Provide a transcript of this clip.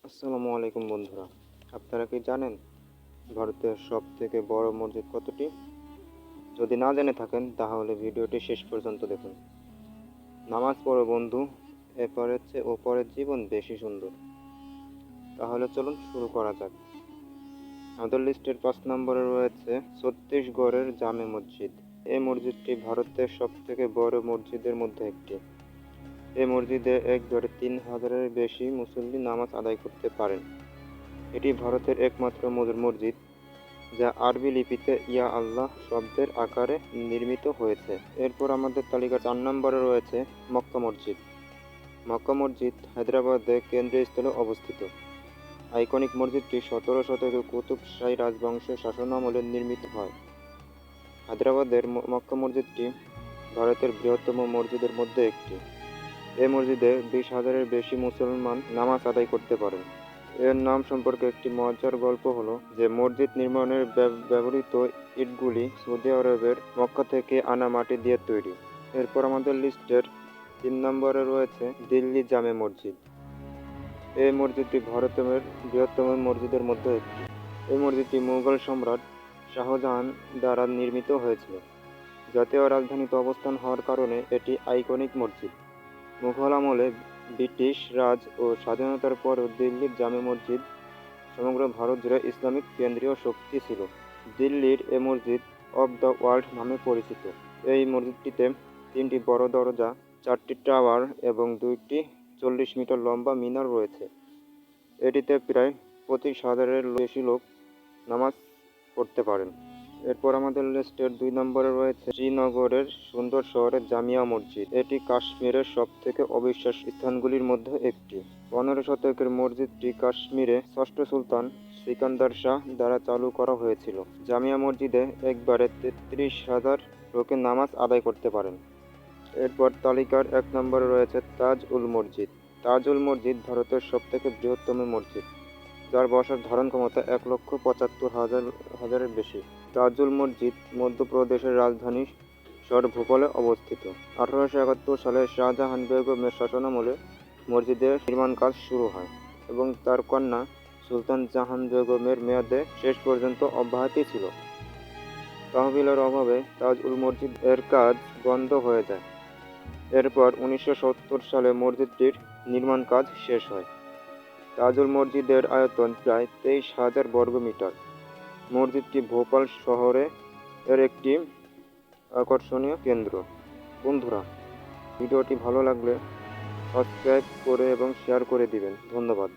আসসালামু আলাইকুম বন্ধুরা, আপনারা কি জানেন ভারতের সবথেকে বড় মসজিদ কতটি? যদি না জেনে থাকেন তাহলে ভিডিওটি শেষ পর্যন্ত দেখুন। নামাজ পড়ো বন্ধু, এপারের চেয়ে ওপারের জীবন বেশি সুন্দর। তাহলে চলুন শুরু করা যাক। আমাদের লিস্টের 5 নম্বরে রয়েছে ছত্তিশগড়ের জামে মসজিদ। এই মসজিদটি ভারতের সবথেকে বড় মসজিদের মধ্যে একটি। এই মসজিদে একবারে 3000-এর বেশি মুসল্লি নামাজ আদায় করতে পারেন। এটি ভারতের একমাত্র মসজিদ যা আরবি লিপিতে ইয়া আল্লাহ শব্দের আকারে নির্মিত হয়েছে। এরপর আমাদের তালিকার 4 নম্বরে রয়েছে মক্কা মসজিদ। মক্কা মসজিদ হায়দ্রাবাদে কেন্দ্রীয় স্থলে অবস্থিত। আইকনিক মসজিদটি 17 শতকে কুতুব শাহী রাজবংশের শাসনামলে নির্মিত হয়। হায়দ্রাবাদের মক্কা মসজিদটি ভারতের বৃহত্তম মসজিদের মধ্যে একটি। এই মসজিদে 20,000-এর বেশি মুসলমান নামাজ আদায় করতে পারেন। এর নাম সম্পর্কে একটি মজার গল্প হলো যে মসজিদ নির্মাণের ব্যবহৃত ইটগুলি সৌদি আরবের মক্কা থেকে আনা মাটি দিয়ে তৈরি। এরপর আমাদের লিস্টের 3 নম্বরে রয়েছে দিল্লি জামে মসজিদ। এই মসজিদটি ভারতের বৃহত্তম মসজিদের মধ্যে একটি। এই মসজিদটি মুঘল সম্রাট শাহজাহান দ্বারা নির্মিত হয়েছিল। জাতীয় রাজধানীতে অবস্থান হওয়ার কারণে এটি আইকনিক মসজিদ। মুঘল আমলে ব্রিটিশ রাজ ও স্বাধীনতার পরও দিল্লির জামে মসজিদ সমগ্র ভারত জুড়ে ইসলামিক কেন্দ্রীয় শক্তি ছিল। দিল্লির এ মসজিদ অব দ্য ওয়ার্ল্ড নামে পরিচিত। এই মসজিদটিতে 3টি বড় দরজা, 4টি টাওয়ার এবং 2টি 40 মিটার লম্বা মিনার রয়েছে। এটিতে প্রায় 25,000-এর বেশি লোক নামাজ পড়তে পারেন। এরপর আমাদের লিস্টের 2 নম্বরে রয়েছে শ্রীনগরের সুন্দর শহরের জামিয়া মসজিদ। এটি কাশ্মীরের সবথেকে অবিশ্বাস্য স্থানগুলির মধ্যে একটি। 15 শতকের মসজিদটি কাশ্মীরে ষষ্ঠ সুলতান সিকান্দার শাহ দ্বারা চালু করা হয়েছিল। জামিয়া মসজিদে একবারে 33,000 লোকে নামাজ আদায় করতে পারেন। এরপর তালিকার 1 নম্বরে রয়েছে তাজ-উল মসজিদ। তাজ-উল মসজিদ ভারতের সবথেকে বৃহত্তম মসজিদ, যার বসার ধারণ ক্ষমতা 1,75,000-এর বেশি। তাজুল মসজিদ মধ্যপ্রদেশের রাজধানী শহর ভোপালে অবস্থিত। 1871 সালে শাহজাহান বেগমের শাসনামলে মসজিদের নির্মাণ কাজ শুরু হয় এবং তার কন্যা সুলতান জাহান বেগমের মেয়াদে শেষ পর্যন্ত অব্যাহত ছিল। তহবিলের অভাবে তাজ-উল মসজিদ এর কাজ বন্ধ হয়ে যায়। এরপর 1970 সালে মসজিদটির নির্মাণ কাজ শেষ হয়। তাজুল মসজিদের আয়তন প্রায় 23,000 বর্গমিটার। মসজিদটি ভোপাল শহরে এর একটি আকর্ষণীয় কেন্দ্র। বন্ধুরা, ভিডিওটি ভালো লাগলে সাবস্ক্রাইব করে এবং শেয়ার করে দিবেন। ধন্যবাদ।